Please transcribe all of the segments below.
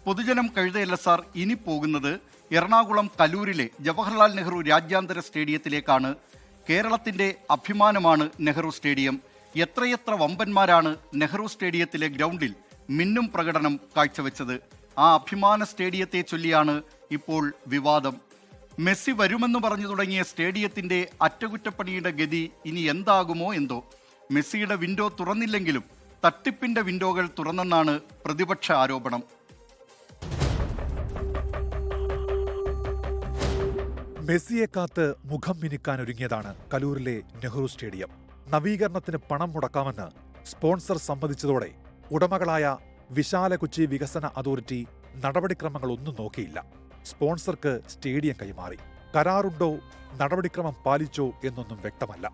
പൊതുജനം കഴുതയല്ല സാർ ഇനി പോകുന്നത് എറണാകുളം കലൂരിലെ ജവഹർലാൽ നെഹ്റു രാജ്യാന്തര സ്റ്റേഡിയത്തിലേക്കാണ്. കേരളത്തിന്റെ അഭിമാനമാണ് നെഹ്റു സ്റ്റേഡിയം. എത്രയെത്ര വമ്പന്മാരാണ് നെഹ്റു സ്റ്റേഡിയത്തിലെ ഗ്രൗണ്ടിൽ മിന്നും പ്രകടനം കാഴ്ചവെച്ചത്. ആ അഭിമാന സ്റ്റേഡിയത്തെ ചൊല്ലിയാണ് ഇപ്പോൾ വിവാദം. മെസ്സി വരുമെന്ന് പറഞ്ഞു തുടങ്ങിയ സ്റ്റേഡിയത്തിന്റെ അറ്റകുറ്റപ്പണിയുടെ ഗതി ഇനി എന്താകുമോ എന്തോ. മെസ്സിയുടെ വിൻഡോ തുറന്നില്ലെങ്കിലും തട്ടിപ്പിന്റെ വിൻഡോകൾ തുറന്നെന്നാണ് പ്രതിപക്ഷ ആരോപണം. മെസ്സിയെ കാത്ത് മുഖം മിനുക്കാനൊരുങ്ങിയതാണ് കലൂരിലെ നെഹ്റു സ്റ്റേഡിയം. നവീകരണത്തിന് പണം മുടക്കാമെന്ന് സ്പോൺസർ സമ്മതിച്ചതോടെ ഉടമകളായ വിശാല കൊച്ചി വികസന അതോറിറ്റി നടപടിക്രമങ്ങളൊന്നും നോക്കിയില്ല. സ്പോൺസർക്ക് സ്റ്റേഡിയം കൈമാറി. കരാറുണ്ടോ, നടപടിക്രമം പാലിച്ചോ എന്നൊന്നും വ്യക്തമല്ല.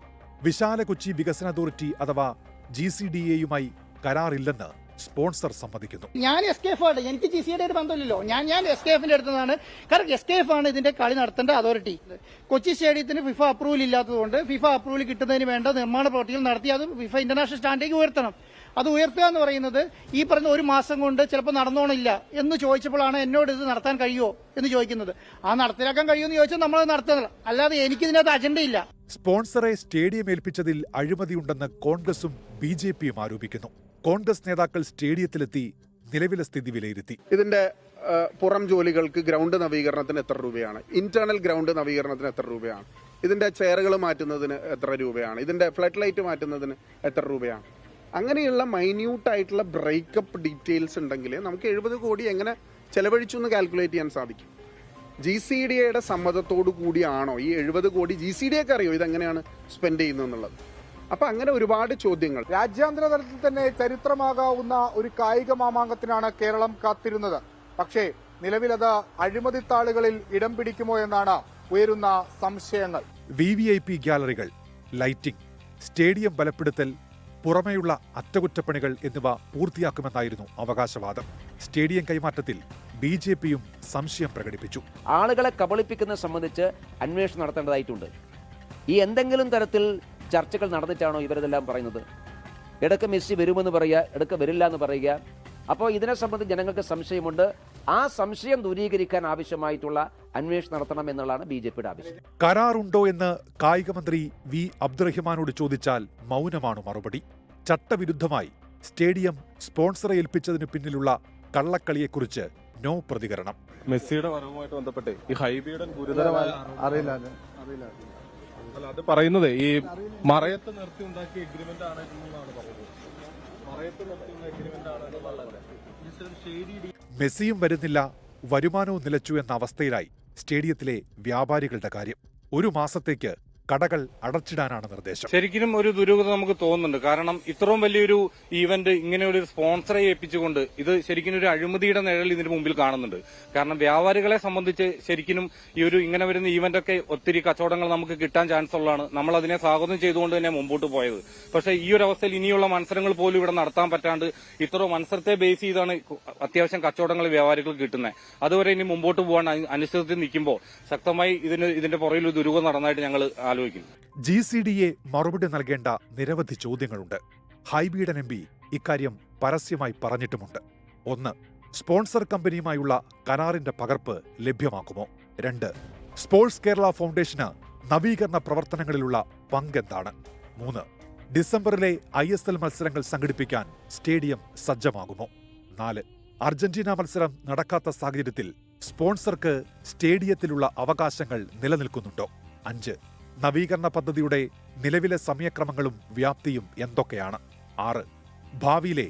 വിശാല കൊച്ചി വികസന അതോറിറ്റി അഥവാ GCDAയുമായി കരാറില്ലെന്ന് സ്പോൺസർ സമ്മതിക്കുന്നു. ഞാൻ SKF ആണ്, എനിക്ക് GCD ഒരു ബന്ധമില്ലല്ലോ. ഞാൻ SKFന്റെ അടുത്തതാണ്. കാരണം SKF ആണ് ഇതിന്റെ കളി നടത്തേണ്ട അതോറിറ്റി. കൊച്ചി സ്റ്റേഡിയത്തിന് FIFA അപ്രൂവൽ ഇല്ലാത്തതുകൊണ്ട് FIFA അപ്രൂവൽ കിട്ടുന്നതിന് വേണ്ട നിർമ്മാണ പ്രവൃത്തികൾ നടത്തി അത് FIFA ഇന്റർനാഷണൽ സ്റ്റാൻഡേർഡ് ഉയർത്തണം. അത് ഉയർത്തുക എന്ന് പറയുന്നത് ഈ പറഞ്ഞ ഒരു മാസം കൊണ്ട് ചിലപ്പോൾ നടന്നോണില്ല എന്ന് ചോദിച്ചപ്പോഴാണ് എന്നോട് ഇത് നടത്താൻ കഴിയുമോ എന്ന് ചോദിക്കുന്നത്. ആ നടത്തിലാക്കാൻ കഴിയുമെന്ന് ചോദിച്ചാൽ നമ്മൾ നടത്തുന്നില്ല, അല്ലാതെ എനിക്കിതിനകത്ത് അജണ്ടയില്ല. സ്പോൺസറെ സ്റ്റേഡിയം ഏൽപ്പിച്ചതിൽ അഴിമതിയുണ്ടെന്ന് കോൺഗ്രസും BJPയും ആരോപിക്കുന്നു. കോൺഗ്രസ് നേതാക്കൾ സ്റ്റേഡിയത്തിലെത്തി നിലവിലെ സ്ഥിതി വിലയിരുത്തി. ഇതിന്റെ പുറം ജോലികൾക്ക് ഗ്രൗണ്ട് നവീകരണത്തിന് എത്ര രൂപയാണ്, ഇന്റേണൽ ഗ്രൗണ്ട് നവീകരണത്തിന് എത്ര രൂപയാണ്, ഇതിന്റെ ചെയറുകൾ മാറ്റുന്നതിന് എത്ര രൂപയാണ്, ഇതിന്റെ ഫ്ലഡ് ലൈറ്റ് മാറ്റുന്നതിന് എത്ര രൂപയാണ്, അങ്ങനെയുള്ള മൈന്യൂട്ട് ആയിട്ടുള്ള ബ്രേക്കപ്പ് ഡീറ്റെയിൽസ് ഉണ്ടെങ്കിൽ നമുക്ക് 70 കോടി എങ്ങനെ ചെലവഴിച്ചു എന്ന് കാൽക്കുലേറ്റ് ചെയ്യാൻ സാധിക്കും. GCDAയുടെ സമ്മതത്തോടു കൂടിയാണോ ഈ 70 കോടി? GCDAക്ക് അറിയോ ഇതെങ്ങനെയാണ് സ്പെൻഡ് ചെയ്യുന്നതെന്നുള്ളത്. അപ്പൊ അങ്ങനെ ഒരുപാട് ചോദ്യങ്ങൾ. രാജ്യാന്തര തലത്തിൽ തന്നെ ചരിത്രമാകാവുന്ന ഒരു കായിക മാമാങ്കത്തിനാണ് കേരളം കാത്തിരുന്നത്. പക്ഷേ നിലവിലത് അഴിമതിത്താളുകളിൽ ഇടം പിടിക്കുമോ എന്നാണ് ഉയരുന്ന സംശയങ്ങൾ. VVIP ഗ്യാലറികൾ, ലൈറ്റിംഗ്, സ്റ്റേഡിയം ബലപ്പെടുത്തൽ, പുറമെയുള്ള അറ്റകുറ്റപ്പണികൾ എന്നിവ പൂർത്തിയാക്കുമെന്നായിരുന്നു അവകാശവാദം. സ്റ്റേഡിയം കൈമാറ്റത്തിൽ BJPയും സംശയം പ്രകടിപ്പിച്ചു. ആളുകളെ കബളിപ്പിക്കുന്നത് സംബന്ധിച്ച് അന്വേഷണം നടത്തേണ്ടതായിട്ടുണ്ട്. ഈ എന്തെങ്കിലും തരത്തിൽ ചർച്ചകൾ നടന്നിട്ടാണോ ഇവരിതെല്ലാം പറയുന്നത്? ഇടയ്ക്ക് മെസ്സി വരുമെന്ന് പറയുക, ഇടയ്ക്ക് വരില്ല എന്ന് പറയുക. അപ്പോൾ ഇതിനെ സംബന്ധിച്ച് ജനങ്ങൾക്ക് സംശയമുണ്ട്. ആ സംശയം ദൂരീകരിക്കാൻ ആവശ്യമായിട്ടുള്ള അന്വേഷണം നടത്തണം എന്നുള്ളതാണ് BJPയുടെ ആവശ്യം. കരാറുണ്ടോ എന്ന് കായിക മന്ത്രി V അബ്ദുറഹിമാനോട് ചോദിച്ചാൽ മൗനമാണ് മറുപടി. ചട്ടവിരുദ്ധമായി സ്റ്റേഡിയം സ്പോൺസറെ ഏൽപ്പിച്ചതിന് പിന്നിലുള്ള കള്ളക്കളിയെക്കുറിച്ച് നോ പ്രതികരണം. മെസ്സിയുടെ വരവുമായിട്ട് ബന്ധപ്പെട്ട് ഈ ഹൈബിയുടെ ഗുരുതരമായ അറിയില്ല അത് പറയുന്നത് ഈ മറയത്ത് നിർത്തി ഉണ്ടാക്കിയ എഗ്രിമെന്റ് ആണ് എന്നാണ് പറയുന്നത്. മറയത്ത് നിർത്തി എഗ്രിമെന്റ് ആണ് എന്നുള്ളത്. മെസ്സിയും വരുന്നില്ല, വരുമാനവും നിലച്ചു എന്ന അവസ്ഥയിലായി സ്റ്റേഡിയത്തിലെ വ്യാപാരികളുടെ കാര്യം. ഒരു മാസത്തേക്ക് കടകൾ അടച്ചിടാനാണ് നിർദ്ദേശം. ശരിക്കും ഒരു ദുരൂഹത നമുക്ക് തോന്നുന്നുണ്ട്. കാരണം ഇത്രയും വലിയൊരു ഈവന്റ് ഇങ്ങനെ ഒരു സ്പോൺസറെ ഏൽപ്പിച്ചുകൊണ്ട് ഇത് ശരിക്കും ഒരു അഴിമതിയുടെ നിഴൽ ഇതിന് മുമ്പിൽ കാണുന്നുണ്ട്. കാരണം വ്യാപാരികളെ സംബന്ധിച്ച് ശരിക്കും ഈ ഒരു ഇങ്ങനെ വരുന്ന ഈവന്റ് ഒക്കെ ഒത്തിരി കച്ചവടങ്ങൾ നമുക്ക് കിട്ടാൻ ചാൻസ് ഉള്ളതാണ്. നമ്മൾ അതിനെ സ്വാഗതം ചെയ്തുകൊണ്ട് തന്നെ മുമ്പോട്ട് പോയത്. പക്ഷേ ഈ ഒരു അവസ്ഥയിൽ ഇനിയുള്ള മത്സരങ്ങൾ പോലും ഇവിടെ നടത്താൻ പറ്റാണ്ട് ഇത്ര മത്സരത്തെ ബേസ് ചെയ്താണ് അത്യാവശ്യം കച്ചവടങ്ങൾ വ്യാപാരികൾ കിട്ടുന്നത്. അതുവരെ ഇനി മുമ്പോട്ട് പോകാൻ അനിശ്ചിതത്തിൽ നിൽക്കുമ്പോൾ ശക്തമായി ഇതിന്റെ പുറകിൽ ഒരു ദുരൂഹത നടന്നതായിട്ട് ഞങ്ങൾ GCDA മറുപടി നൽകേണ്ട നിരവധി ചോദ്യങ്ങളുണ്ട്. ഹൈബീഡൻ MP ഇക്കാര്യം പരസ്യമായി പറഞ്ഞിട്ടുമുണ്ട്. 1. സ്പോൺസർ കമ്പനിയുമായുള്ള കരാറിന്റെ പകർപ്പ് ലഭ്യമാക്കുമോ? 2. സ്പോർട്സ് കേരള ഫൗണ്ടേഷന് നവീകരണ പ്രവർത്തനങ്ങളിലുള്ള പങ്കെന്താണ്? 3. ഡിസംബറിലെ ISL മത്സരങ്ങൾ സംഘടിപ്പിക്കാൻ സ്റ്റേഡിയം സജ്ജമാകുമോ? 4. അർജന്റീന മത്സരം നടക്കാത്ത സാഹചര്യത്തിൽ സ്പോൺസർക്ക് സ്റ്റേഡിയത്തിലുള്ള അവകാശങ്ങൾ നിലനിൽക്കുന്നുണ്ടോ? 5. നവീകരണ പദ്ധതിയുടെ നിലവിലെ സമയക്രമങ്ങളും വ്യാപ്തിയും എന്തൊക്കെയാണ്? 6. ഭാവിയിലെ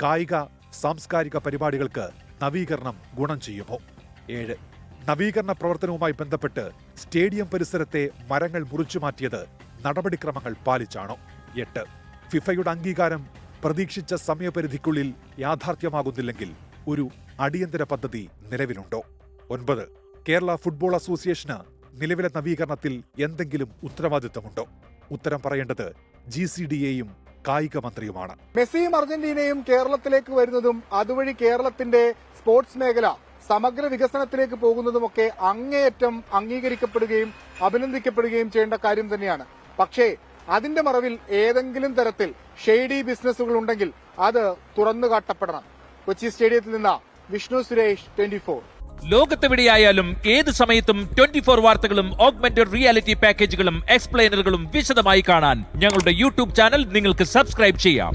കായിക സാംസ്കാരിക പരിപാടികൾക്ക് നവീകരണം ഗുണം ചെയ്യുമോ? 7. നവീകരണ പ്രവർത്തനവുമായി ബന്ധപ്പെട്ട് സ്റ്റേഡിയം പരിസരത്തെ മരങ്ങൾ മുറിച്ചുമാറ്റിയത് നടപടിക്രമങ്ങൾ പാലിച്ചാണോ? 8. ഫിഫയുടെ അംഗീകാരം പ്രതീക്ഷിച്ച സമയപരിധിക്കുള്ളിൽ യാഥാർത്ഥ്യമാകുന്നില്ലെങ്കിൽ ഒരു അടിയന്തര പദ്ധതി നിലവിലുണ്ടോ? 9. കേരള ഫുട്ബോൾ അസോസിയേഷന് നിലവിലെ നവീകരണത്തിൽ എന്തെങ്കിലും ഉത്തരവാദിത്തമുണ്ടോ? ഉത്തരം പറയേണ്ടത് GCDAയും കായിക മന്ത്രിയുമാണ്. മെസ്സിയും അർജന്റീനയും കേരളത്തിലേക്ക് വരുന്നതും അതുവഴി കേരളത്തിന്റെ സ്പോർട്സ് മേഖല സമഗ്ര വികസനത്തിലേക്ക് പോകുന്നതുമൊക്കെ അങ്ങേയറ്റം അംഗീകരിക്കപ്പെടുകയും അഭിനന്ദിക്കപ്പെടുകയും ചെയ്യേണ്ട കാര്യം തന്നെയാണ്. പക്ഷേ അതിന്റെ മറവിൽ ഏതെങ്കിലും തരത്തിൽ ഷെയ്ഡി ബിസിനസ്സുകൾ ഉണ്ടെങ്കിൽ അത് തുറന്നു കാട്ടപ്പെടണം. കൊച്ചി സ്റ്റേഡിയത്തിൽ നിന്ന് വിഷ്ണു സുരേഷ്, 24. ലോകത്തെവിടെയായാലും ഏത് സമയത്തും 24 വാർത്തകളും ഓഗ്മെന്റഡ് റിയാലിറ്റി പാക്കേജുകളും എക്സ്പ്ലെയിനറുകളും വിശദമായി കാണാൻ ഞങ്ങളുടെ യൂട്യൂബ് ചാനൽ നിങ്ങൾക്ക് സബ്സ്ക്രൈബ് ചെയ്യാം.